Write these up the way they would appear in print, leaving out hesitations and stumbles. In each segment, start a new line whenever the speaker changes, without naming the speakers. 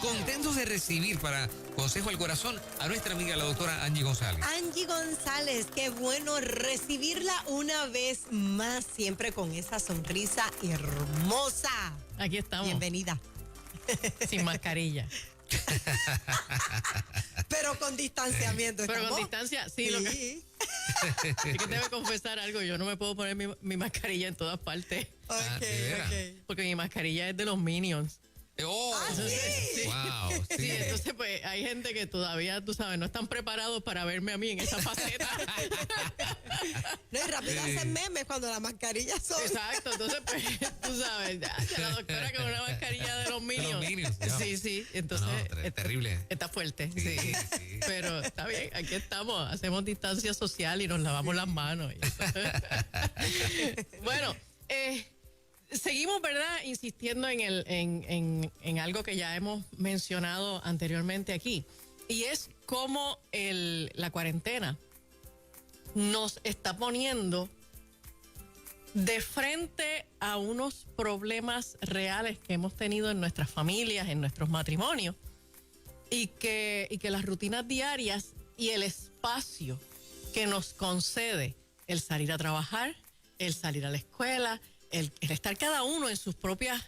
contentos de recibir para Consejo al Corazón a nuestra amiga la doctora Angie González.
Angie González, qué bueno recibirla una vez más, siempre con esa sonrisa hermosa.
Aquí estamos.
Bienvenida.
Sin mascarilla.
Pero con distanciamiento.
Pero
¿estamos?
con distancia, sí. Lo que, es que debo confesar algo, yo no me puedo poner mi mascarilla en todas partes.
Ok.
Porque mi mascarilla es de los Minions.
¡Oh!
¿sí?
¡Wow! Sí.
Sí, entonces pues hay gente que todavía, tú sabes, no están preparados para verme a mí en esa faceta.
No, y rápido hacen memes cuando las mascarillas son.
Exacto, entonces pues tú sabes, ya, la doctora con una mascarilla de los Minions.
Los Minions, ya.
Sí, entonces
terrible.
está fuerte,
Sí,
sí.
sí.
Pero está bien, aquí estamos, hacemos distancia social y nos lavamos las manos. Bueno, seguimos, ¿verdad?, insistiendo en algo que ya hemos mencionado anteriormente aquí, y es cómo la cuarentena nos está poniendo de frente a unos problemas reales que hemos tenido en nuestras familias, en nuestros matrimonios, y que las rutinas diarias y el espacio que nos concede el salir a trabajar, el salir a la escuela, el estar cada uno en sus propias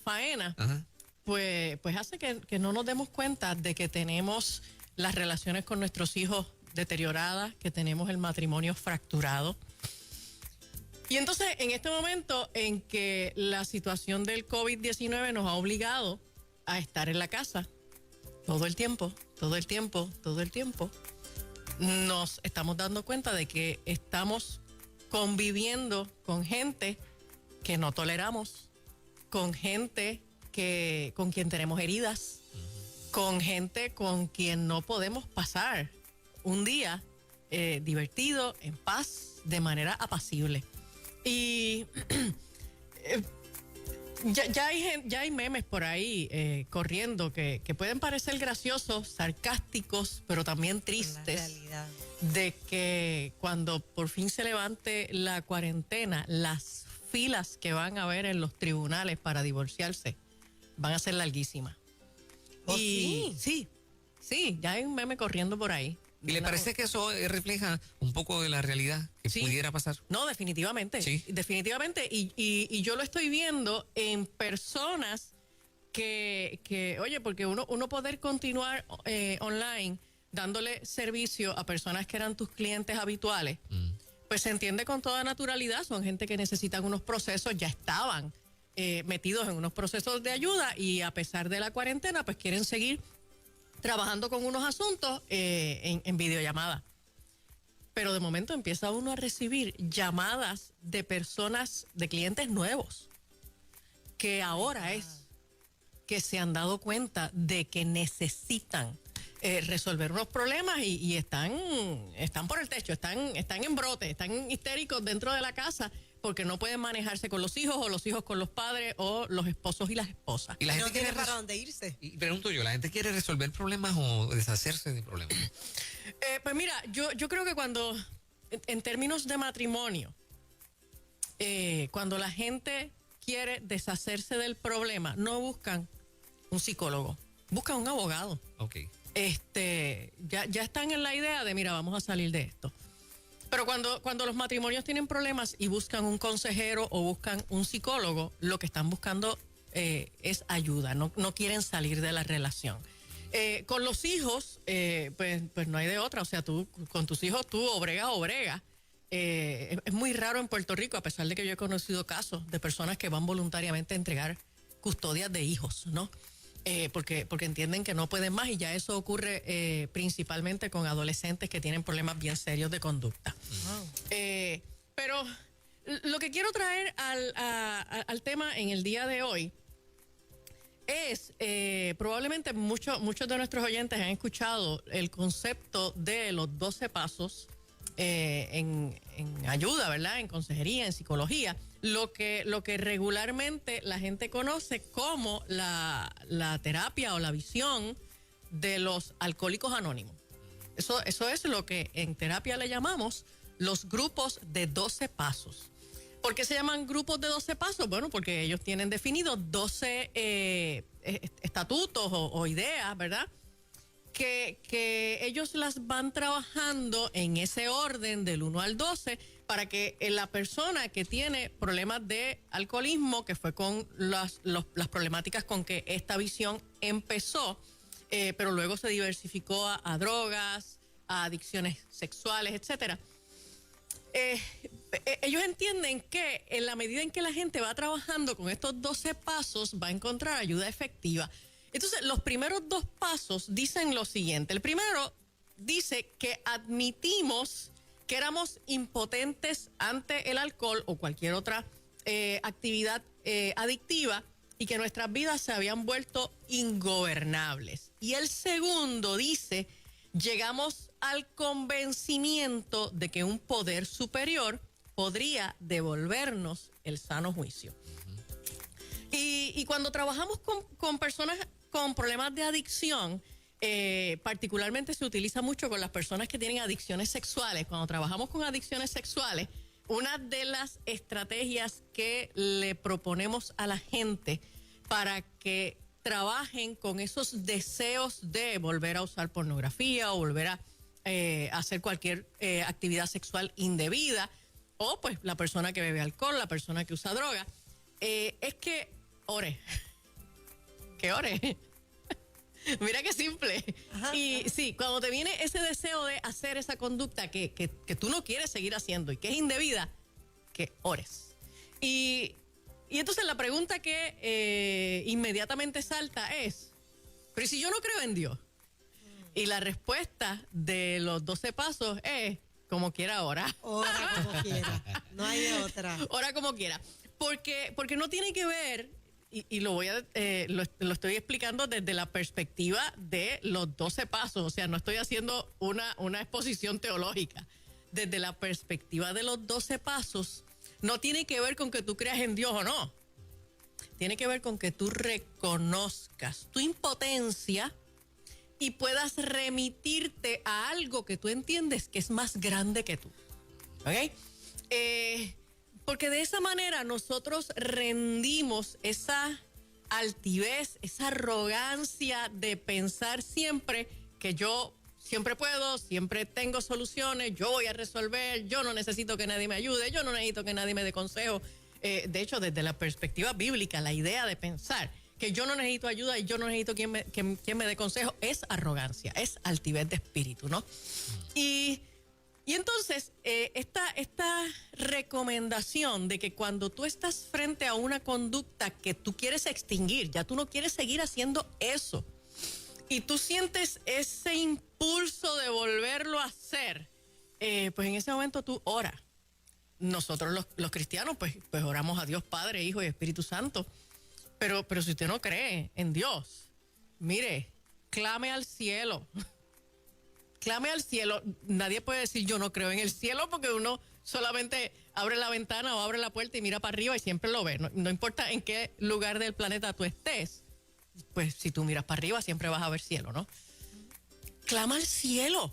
faenas,
Ajá.
pues hace que no nos demos cuenta de que tenemos las relaciones con nuestros hijos deterioradas, que tenemos el matrimonio fracturado. Y entonces, en este momento en que la situación del COVID-19 nos ha obligado a estar en la casa todo el tiempo, nos estamos dando cuenta de que estamos conviviendo con gente que no toleramos, con gente con quien tenemos heridas, con gente con quien no podemos pasar un día divertido, en paz, de manera apacible. Y ya hay memes por ahí corriendo que pueden parecer graciosos, sarcásticos, pero también tristes.
La realidad.
De que cuando por fin se levante la cuarentena, las filas que van a haber en los tribunales para divorciarse van a ser larguísimas.
¿Oh,
y sí, ya hay un meme corriendo por ahí.
¿Y le parece que eso refleja un poco de la realidad que
Sí.
pudiera pasar?
No, definitivamente.
Sí.
Definitivamente. Y yo lo estoy viendo en personas que oye, porque uno poder continuar online dándole servicio a personas que eran tus clientes habituales, pues se entiende con toda naturalidad. Son gente que necesitan unos procesos, ya estaban metidos en unos procesos de ayuda y a pesar de la cuarentena, pues quieren seguir trabajando con unos asuntos en videollamada. Pero de momento empieza uno a recibir llamadas de personas, de clientes nuevos, que ahora es que se han dado cuenta de que necesitan resolver unos problemas y están por el techo, están en brote, están histéricos dentro de la casa porque no pueden manejarse con los hijos o los hijos con los padres o los esposos y las esposas.
Y la
No
gente
tiene
quiere
para dónde irse.
Y pregunto yo, ¿la gente quiere resolver problemas o deshacerse de problemas?
Pues mira, yo creo que cuando, en términos de matrimonio, cuando la gente quiere deshacerse del problema, no buscan un psicólogo, buscan un abogado.
Ok.
Ya están en la idea de, mira, vamos a salir de esto. Pero cuando los matrimonios tienen problemas y buscan un consejero o buscan un psicólogo, lo que están buscando es ayuda, no quieren salir de la relación. Con los hijos, pues no hay de otra, o sea, tú con tus hijos tú o bregas. Es muy raro en Puerto Rico, a pesar de que yo he conocido casos de personas que van voluntariamente a entregar custodias de hijos, ¿no? Porque entienden que no pueden más y ya eso ocurre principalmente con adolescentes que tienen problemas bien serios de conducta.
Wow.
Pero lo que quiero traer al tema en el día de hoy es, probablemente muchos de nuestros oyentes han escuchado el concepto de los 12 pasos en ayuda, ¿verdad? En consejería, en psicología, lo que regularmente la gente conoce como la terapia o la visión de los alcohólicos anónimos. Eso es lo que en terapia le llamamos los grupos de 12 pasos. ¿Por qué se llaman grupos de 12 pasos? Bueno, porque ellos tienen definidos 12 estatutos o ideas, ¿verdad? Que ellos las van trabajando en ese orden del 1 al 12 para que la persona que tiene problemas de alcoholismo, que fue con las problemáticas con que esta visión empezó, pero luego se diversificó a drogas, a adicciones sexuales, etcétera. Ellos entienden que en la medida en que la gente va trabajando con estos 12 pasos va a encontrar ayuda efectiva. Entonces, los primeros 2 pasos dicen lo siguiente. El primero dice que admitimos que éramos impotentes ante el alcohol o cualquier otra actividad adictiva y que nuestras vidas se habían vuelto ingobernables. Y el segundo dice, llegamos al convencimiento de que un poder superior podría devolvernos el sano juicio. Y cuando trabajamos con personas con problemas de adicción, particularmente se utiliza mucho con las personas que tienen adicciones sexuales. Cuando trabajamos con adicciones sexuales, una de las estrategias que le proponemos a la gente para que trabajen con esos deseos de volver a usar pornografía o volver a hacer cualquier actividad sexual indebida, o pues la persona que bebe alcohol, la persona que usa droga, es que ore. Que ore. Mira qué simple. Ajá, y ajá. Sí, cuando te viene ese deseo de hacer esa conducta que tú no quieres seguir haciendo y que es indebida, que ores. Y entonces la pregunta que inmediatamente salta es, pero si yo no creo en Dios? Y la respuesta de los 12 pasos es, como quiera, ora.
Ora como quiera. No hay otra.
Ora como quiera. Porque no tiene que ver, y lo lo estoy explicando desde la perspectiva de los 12 pasos. O sea, no estoy haciendo una exposición teológica. Desde la perspectiva de los 12 pasos, no tiene que ver con que tú creas en Dios o no. Tiene que ver con que tú reconozcas tu impotencia y puedas remitirte a algo que tú entiendes que es más grande que tú. ¿Ok? Porque de esa manera nosotros rendimos esa altivez, esa arrogancia de pensar siempre que yo siempre puedo, siempre tengo soluciones, yo voy a resolver, yo no necesito que nadie me ayude, yo no necesito que nadie me dé consejo. De hecho, desde la perspectiva bíblica, la idea de pensar que yo no necesito ayuda y yo no necesito quien me dé consejo es arrogancia, es altivez de espíritu, ¿no? Y entonces, esta recomendación de que cuando tú estás frente a una conducta que tú quieres extinguir, ya tú no quieres seguir haciendo eso, y tú sientes ese impulso de volverlo a hacer, pues en ese momento tú oras. Nosotros los cristianos pues oramos a Dios Padre, Hijo y Espíritu Santo, pero si usted no cree en Dios, mire, clame al cielo. Clame al cielo. Nadie puede decir yo no creo en el cielo porque uno solamente abre la ventana o abre la puerta y mira para arriba y siempre lo ve. No importa en qué lugar del planeta tú estés, pues si tú miras para arriba siempre vas a ver cielo, ¿no? Clama al cielo.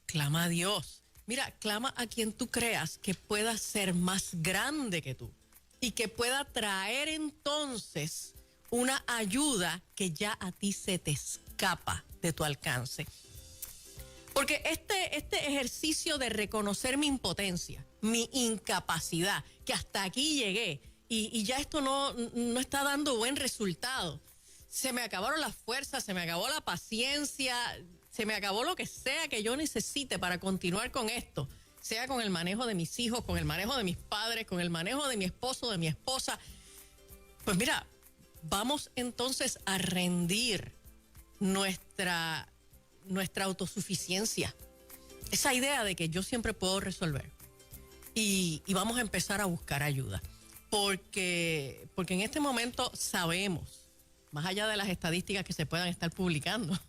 Clama a Dios. Mira, clama a quien tú creas que pueda ser más grande que tú y que pueda traer entonces una ayuda que ya a ti se te escapa de tu alcance. Porque este ejercicio de reconocer mi impotencia, mi incapacidad, que hasta aquí llegué y ya esto no está dando buen resultado. Se me acabaron las fuerzas, se me acabó la paciencia, se me acabó lo que sea que yo necesite para continuar con esto. Sea con el manejo de mis hijos, con el manejo de mis padres, con el manejo de mi esposo, de mi esposa. Pues mira, vamos entonces a rendir nuestra autosuficiencia. Esa idea de que yo siempre puedo resolver. Y vamos a empezar a buscar ayuda. Porque en este momento sabemos, más allá de las estadísticas que se puedan estar publicando,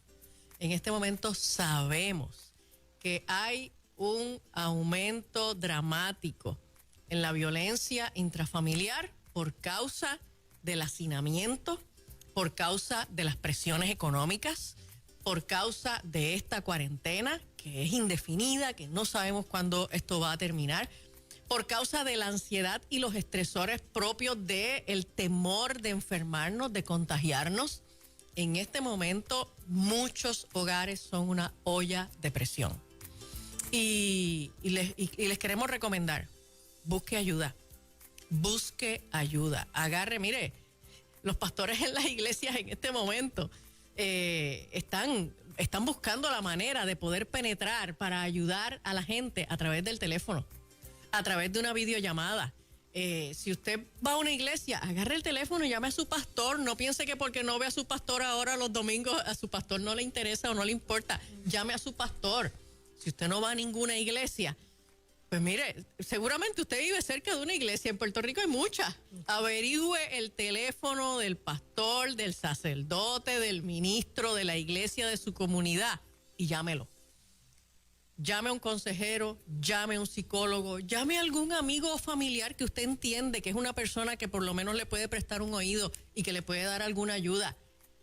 en este momento sabemos que hay un aumento dramático en la violencia intrafamiliar por causa del hacinamiento, por causa de las presiones económicas, por causa de esta cuarentena que es indefinida, que no sabemos cuándo esto va a terminar, por causa de la ansiedad y los estresores propios del temor de enfermarnos, de contagiarnos. En este momento, muchos hogares son una olla de presión. Y les queremos recomendar, busque ayuda. Agarre, mire, los pastores en las iglesias en este momento están buscando la manera de poder penetrar para ayudar a la gente a través del teléfono, a través de una videollamada. Si usted va a una iglesia, agarre el teléfono y llame a su pastor. No piense que porque no ve a su pastor ahora los domingos, a su pastor no le interesa o no le importa. Llame a su pastor. Si usted no va a ninguna iglesia, pues mire, seguramente usted vive cerca de una iglesia. En Puerto Rico hay muchas. Averigüe el teléfono del pastor, del sacerdote, del ministro de la iglesia de su comunidad y llámelo. Llame a un consejero, llame a un psicólogo, llame a algún amigo o familiar que usted entiende que es una persona que por lo menos le puede prestar un oído y que le puede dar alguna ayuda.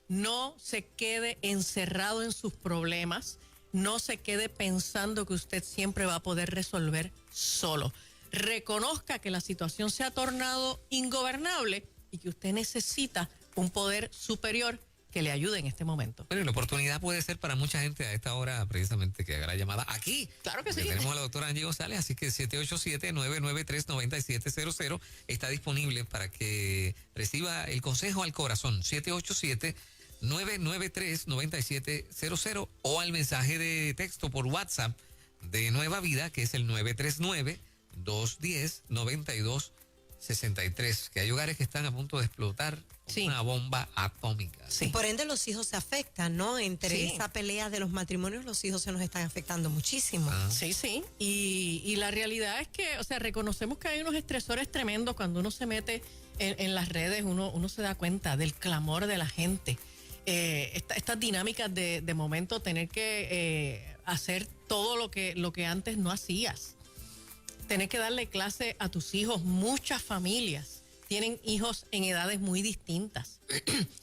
No se quede encerrado en sus problemas. No se quede pensando que usted siempre va a poder resolver solo. Reconozca que la situación se ha tornado ingobernable y que usted necesita un poder superior que le ayude en este momento.
Bueno, la oportunidad puede ser para mucha gente a esta hora precisamente que haga la llamada aquí.
Claro que sí.
Tenemos a la doctora Angie González, así que 787-993-9700 está disponible para que reciba el consejo al corazón. 787-993-9700 o al mensaje de texto por WhatsApp de Nueva Vida, que es el 939-210-9263, que hay hogares que están a punto de explotar una bomba atómica.
Sí. Por ende los hijos se afectan, ¿no? Entre esa pelea de los matrimonios, los hijos se nos están afectando muchísimo.
Sí. Y la realidad es que, o sea, reconocemos que hay unos estresores tremendos cuando uno se mete en las redes, uno se da cuenta del clamor de la gente. Estas dinámicas de momento tener que hacer todo lo que antes no hacías. Tener que darle clase a tus hijos. Muchas familias tienen hijos en edades muy distintas.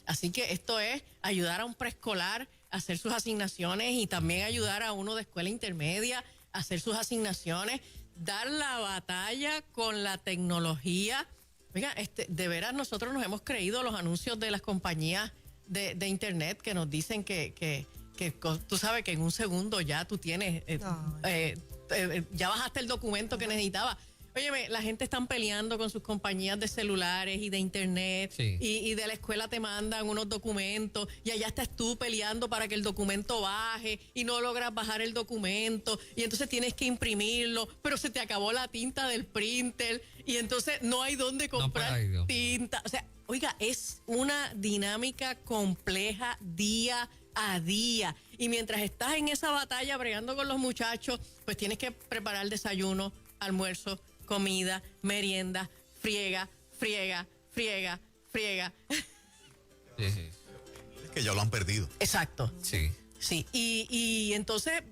Así que esto es ayudar a un preescolar a hacer sus asignaciones y también ayudar a uno de escuela intermedia a hacer sus asignaciones, dar la batalla con la tecnología. Oiga, de veras nosotros nos hemos creído los anuncios de las compañías de internet que nos dicen que tú sabes que en un segundo ya tú tienes, ya bajaste el documento que necesitabas. Óyeme, la gente están peleando con sus compañías de celulares y de internet, y de la escuela te mandan unos documentos y allá estás tú peleando para que el documento baje y no logras bajar el documento y entonces tienes que imprimirlo, pero se te acabó la tinta del printer y entonces no hay dónde comprar tinta. O sea, oiga, es una dinámica compleja día a día. Y mientras estás en esa batalla bregando con los muchachos, pues tienes que preparar desayuno, almuerzo, comida, merienda, friega.
Es que ya lo han perdido.
Exacto.
Sí.
Y entonces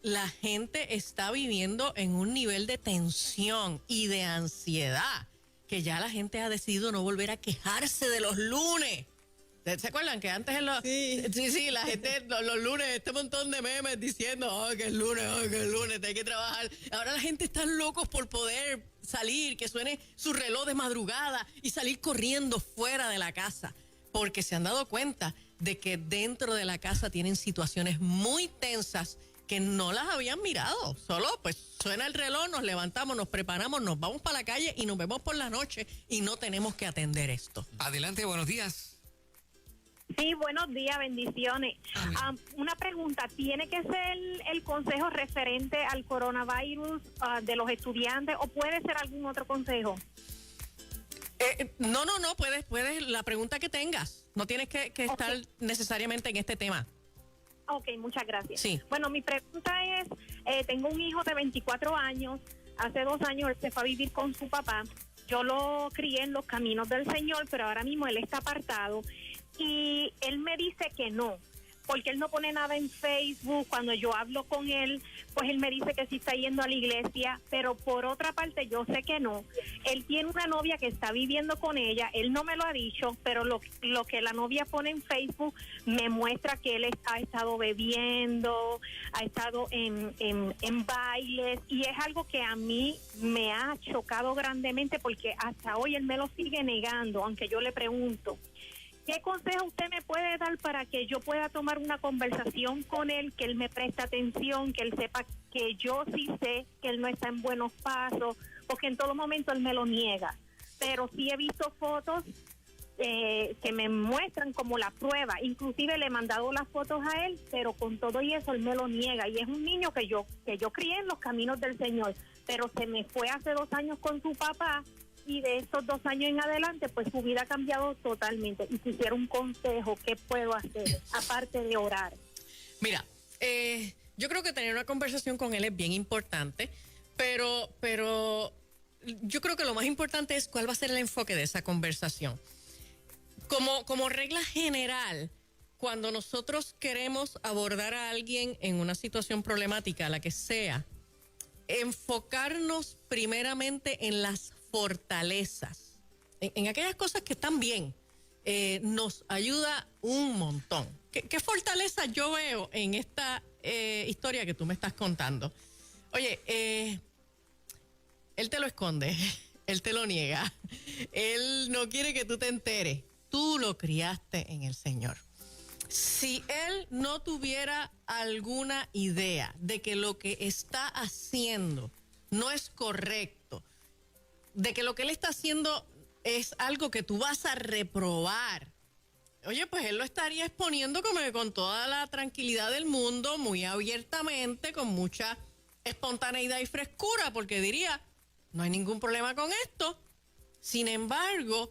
la gente está viviendo en un nivel de tensión y de ansiedad que ya la gente ha decidido no volver a quejarse de los lunes. ¿Se acuerdan que antes la gente los lunes, este montón de memes diciendo, que es lunes, hay que trabajar? Ahora la gente está locos por poder salir, que suene su reloj de madrugada y salir corriendo fuera de la casa, porque se han dado cuenta de que dentro de la casa tienen situaciones muy tensas que no las habían mirado. Solo pues suena el reloj, nos levantamos, nos preparamos, nos vamos para la calle y nos vemos por la noche y no tenemos que atender esto.
Adelante, buenos días.
Sí, buenos días, bendiciones. Una pregunta, ¿tiene que ser el consejo referente al coronavirus de los estudiantes o puede ser algún otro consejo?
No, puedes la pregunta que tengas. No tienes que estar necesariamente en este tema.
Ok, muchas gracias.
Sí.
Bueno, mi pregunta es, tengo un hijo de 24 años, hace 2 años él se fue a vivir con su papá. Yo lo crié en los caminos del Señor, pero ahora mismo él está apartado. Y él me dice que no, porque él no pone nada en Facebook. Cuando yo hablo con él, pues él me dice que sí está yendo a la iglesia, pero por otra parte yo sé que no. Él tiene una novia que está viviendo con ella, él no me lo ha dicho, pero lo que la novia pone en Facebook me muestra que él ha estado bebiendo, ha estado en bailes, y es algo que a mí me ha chocado grandemente, porque hasta hoy él me lo sigue negando, aunque yo le pregunto, ¿qué consejo usted me puede dar para que yo pueda tomar una conversación con él, que él me preste atención, que él sepa que yo sí sé que él no está en buenos pasos, porque en todo momento él me lo niega? Pero sí he visto fotos que me muestran como la prueba. Inclusive le he mandado las fotos a él, pero con todo y eso él me lo niega. Y es un niño que yo crié en los caminos del Señor, pero se me fue hace 2 años con su papá, y de estos 2 años en adelante, pues su vida ha cambiado totalmente. Y quisiera un consejo, ¿qué puedo hacer aparte de orar?
Mira, yo creo que tener una conversación con él es bien importante, pero yo creo que lo más importante es cuál va a ser el enfoque de esa conversación. Como regla general, cuando nosotros queremos abordar a alguien en una situación problemática, la que sea, enfocarnos primeramente en las fortalezas, en aquellas cosas que están bien, nos ayuda un montón. ¿Qué fortaleza yo veo en esta historia que tú me estás contando? Oye, él te lo esconde, él te lo niega, él no quiere que tú te enteres. Tú lo criaste en el Señor. Si él no tuviera alguna idea de que lo que está haciendo no es correcto, de que lo que él está haciendo es algo que tú vas a reprobar, oye, pues él lo estaría exponiendo como que con toda la tranquilidad del mundo, muy abiertamente, con mucha espontaneidad y frescura, porque diría, no hay ningún problema con esto. Sin embargo,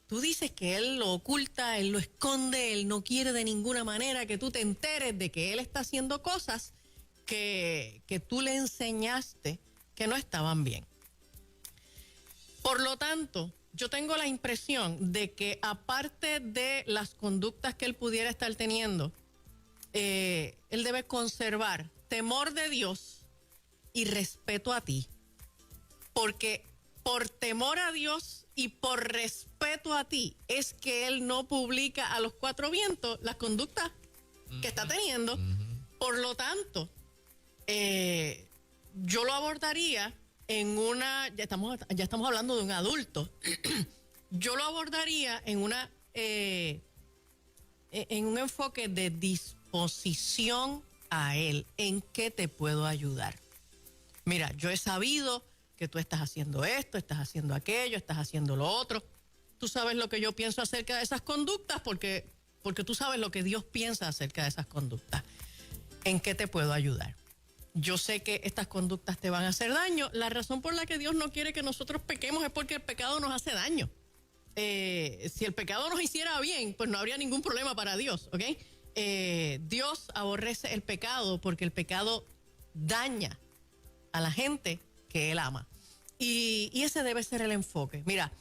tú dices que él lo oculta, él lo esconde, él no quiere de ninguna manera que tú te enteres de que él está haciendo cosas que tú le enseñaste que no estaban bien. Por lo tanto, yo tengo la impresión de que aparte de las conductas que él pudiera estar teniendo, él debe conservar temor de Dios y respeto a ti. Porque por temor a Dios y por respeto a ti es que él no publica a los 4 vientos las conductas que está teniendo. Por lo tanto, yo lo abordaría en una, ya estamos hablando de un adulto, yo lo abordaría en un enfoque de disposición a él. ¿En qué te puedo ayudar? Mira, yo he sabido que tú estás haciendo esto, estás haciendo aquello, estás haciendo lo otro. Tú sabes lo que yo pienso acerca de esas conductas porque tú sabes lo que Dios piensa acerca de esas conductas. ¿En qué te puedo ayudar? Yo sé que estas conductas te van a hacer daño. La razón por la que Dios no quiere que nosotros pequemos es porque el pecado nos hace daño. Si el pecado nos hiciera bien, pues no habría ningún problema para Dios, ¿ok? Dios aborrece el pecado porque el pecado daña a la gente que Él ama. Y ese debe ser el enfoque. Mira,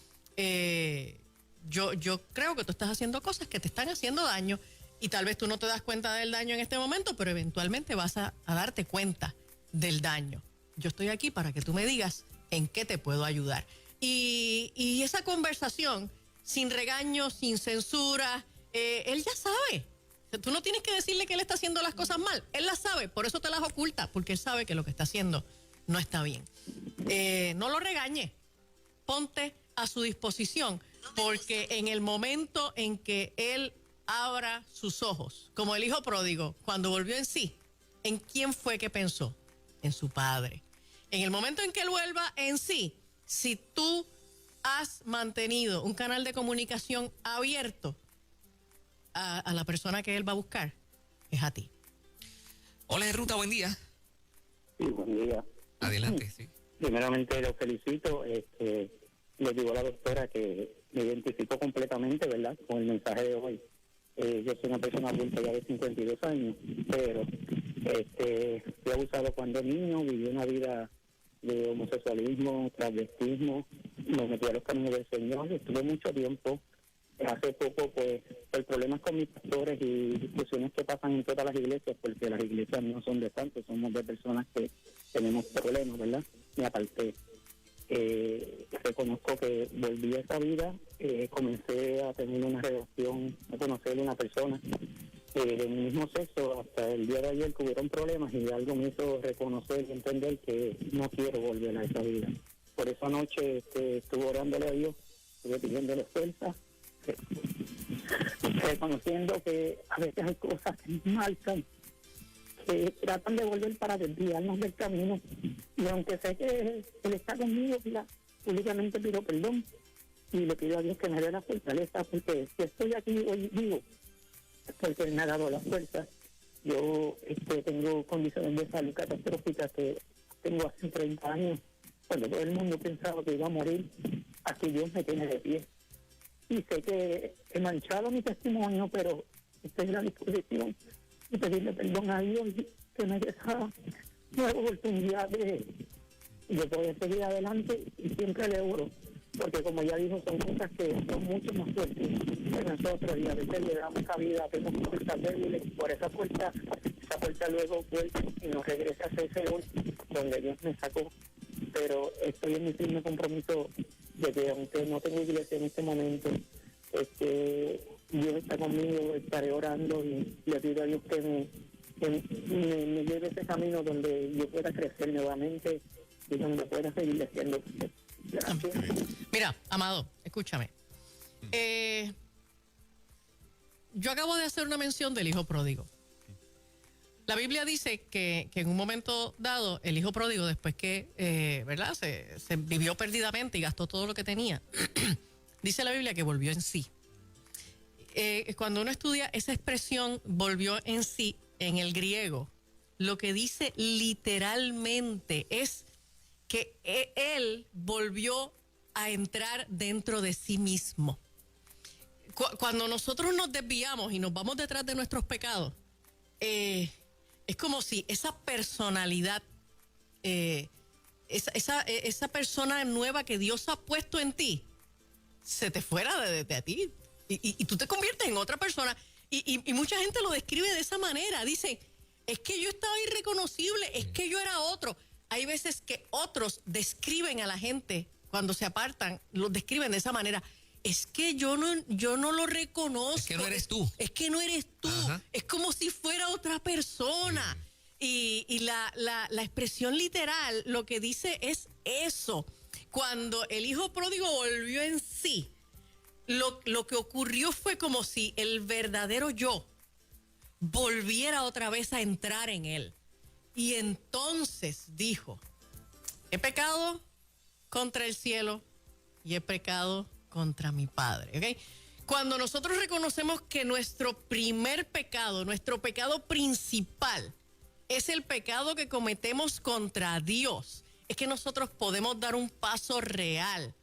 yo creo que tú estás haciendo cosas que te están haciendo daño y tal vez tú no te das cuenta del daño en este momento, pero eventualmente vas a darte cuenta del daño. Yo estoy aquí para que tú me digas en qué te puedo ayudar. Y esa conversación, sin regaño, sin censura, él ya sabe. Tú no tienes que decirle que él está haciendo las cosas mal. Él las sabe, por eso te las oculta, porque él sabe que lo que está haciendo no está bien. No lo regañe. Ponte a su disposición, porque en el momento en que él abra sus ojos, como el hijo pródigo, cuando volvió en sí, ¿en quién fue que pensó? En su padre. En el momento en que él vuelva en sí, si tú has mantenido un canal de comunicación abierto a la persona que él va a buscar, es a ti.
Hola, Ruta, buen día.
Sí, buen día.
Adelante, sí.
Primeramente lo felicito. Le digo a la doctora que me identifico completamente, ¿verdad?, con el mensaje de hoy. Yo soy una persona adulta ya de 52 años, pero fui abusado cuando niño, viví una vida de homosexualismo, transvestismo, me metí a los caminos del Señor, estuve mucho tiempo hace poco, pues, por problemas con mis pastores y discusiones que pasan en todas las iglesias, porque las iglesias no son de santos, somos de personas que tenemos problemas, ¿verdad? Me aparté. Reconozco que volví a esa vida, comencé a tener una relación, a conocer a una persona de mi mismo sexo hasta el día de ayer que hubieron problemas y algo me hizo reconocer y entender que no quiero volver a esa vida. Por eso anoche estuve orándole a Dios, estuve pidiéndole fuerza, reconociendo que a veces hay cosas que nos marcan, que tratan de volver para desviarnos del camino, y aunque sé que Él está conmigo, mira, públicamente pido perdón y le pido a Dios que me dé la fortaleza, porque si estoy aquí hoy vivo, es porque Él me ha dado la fuerza. Yo tengo condiciones de salud catastróficas que tengo hace 30 años, cuando todo el mundo pensaba que iba a morir, aquí Dios me tiene de pie. Y sé que he manchado mi testimonio, pero estoy en la disposición de pedirle perdón a Dios y que me dé esa nueva oportunidad de poder seguir adelante, y siempre le oro, porque como ya dijo, son cosas que son mucho más fuertes que nosotros y a veces le damos cabida, tenemos fuerzas débiles, por esa puerta luego vuelve y nos regresa a ese hoy donde Dios me sacó. Pero estoy en mi firme compromiso de que aunque no tengo iglesia en este momento, Dios está conmigo, estaré orando y le pido a Dios que me lleve ese camino donde yo pueda crecer nuevamente y donde pueda seguir haciendo. Gracias.
Mira, Amado, escúchame. Yo acabo de hacer una mención del hijo pródigo. La Biblia dice que en un momento dado, el hijo pródigo, después que ¿verdad? Se vivió perdidamente y gastó todo lo que tenía, dice la Biblia que volvió en sí. Cuando uno estudia esa expresión, volvió en sí, en el griego, lo que dice literalmente es que él volvió a entrar dentro de sí mismo. Cuando nosotros nos desviamos y nos vamos detrás de nuestros pecados, es como si esa personalidad, esa persona nueva que Dios ha puesto en ti, se te fuera de ti y tú te conviertes en otra persona. Y mucha gente lo describe de esa manera. Dicen, es que yo estaba irreconocible, es que yo era otro. Hay veces que otros describen a la gente, cuando se apartan, los describen de esa manera. Es que yo no lo reconozco.
Es que no eres tú.
Es que no eres tú.
Ajá.
Es como si fuera otra persona. Y la expresión literal lo que dice es eso. Cuando el hijo pródigo volvió en sí, lo que ocurrió fue como si el verdadero yo volviera otra vez a entrar en él. Y entonces dijo, he pecado contra el cielo y he pecado contra mi Padre. ¿Okay? Cuando nosotros reconocemos que nuestro primer pecado, nuestro pecado principal, es el pecado que cometemos contra Dios, es que nosotros podemos dar un paso real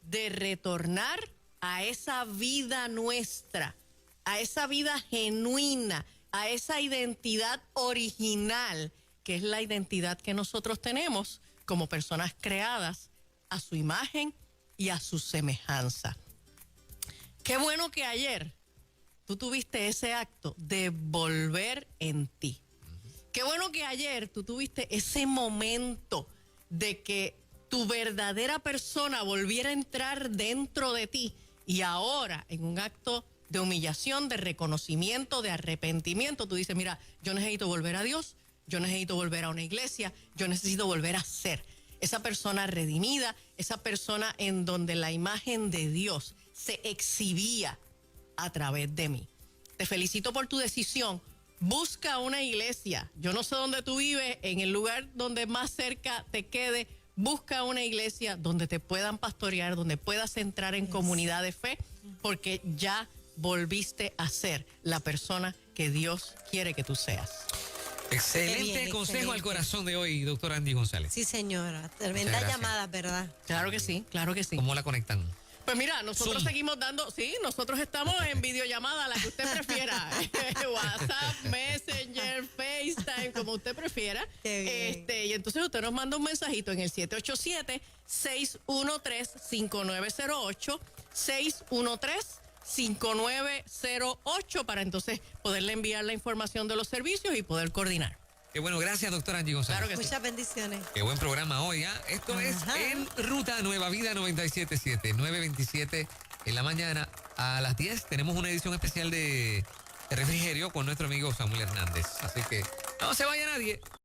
de retornar a esa vida nuestra, a esa vida genuina, a esa identidad original, que es la identidad que nosotros tenemos como personas creadas a su imagen y a su semejanza. Qué bueno que ayer tú tuviste ese acto de volver en ti. Qué bueno que ayer tú tuviste ese momento de que tu verdadera persona volviera a entrar dentro de ti, y ahora en un acto de humillación, de reconocimiento, de arrepentimiento, tú dices, mira, yo necesito volver a Dios, yo necesito volver a una iglesia, yo necesito volver a ser esa persona redimida, esa persona en donde la imagen de Dios se exhibía a través de mí. Te felicito por tu decisión. Busca una iglesia. Yo no sé dónde tú vives, en el lugar donde más cerca te quede, busca una iglesia donde te puedan pastorear, donde puedas entrar en comunidad de fe, porque ya volviste a ser la persona que Dios quiere que tú seas.
Excelente
bien,
consejo
excelente.
al corazón de hoy, doctor Andy González.
Sí, señora. Tremenda
Muchas gracias.
llamada, ¿verdad?
Claro que sí, claro que sí.
¿Cómo la conectan?
Pues mira, nosotros
Zoom.
seguimos dando, sí, nosotros estamos en videollamada, la que usted prefiera. WhatsApp, Messenger, FaceTime, como usted prefiera.
Qué bien.
Y entonces usted nos manda un mensajito en el 787-613-5908, 5908 para entonces poderle enviar la información de los servicios y poder coordinar.
Qué bueno, gracias, doctora Angie González.
Claro que sí.
Muchas bendiciones.
Qué buen programa hoy, ¿ah? Esto es En Ruta Nueva Vida 97.7, 9:27 en la mañana. A las 10 tenemos una edición especial de Refrigerio con nuestro amigo Samuel Hernández. Así que no se vaya nadie.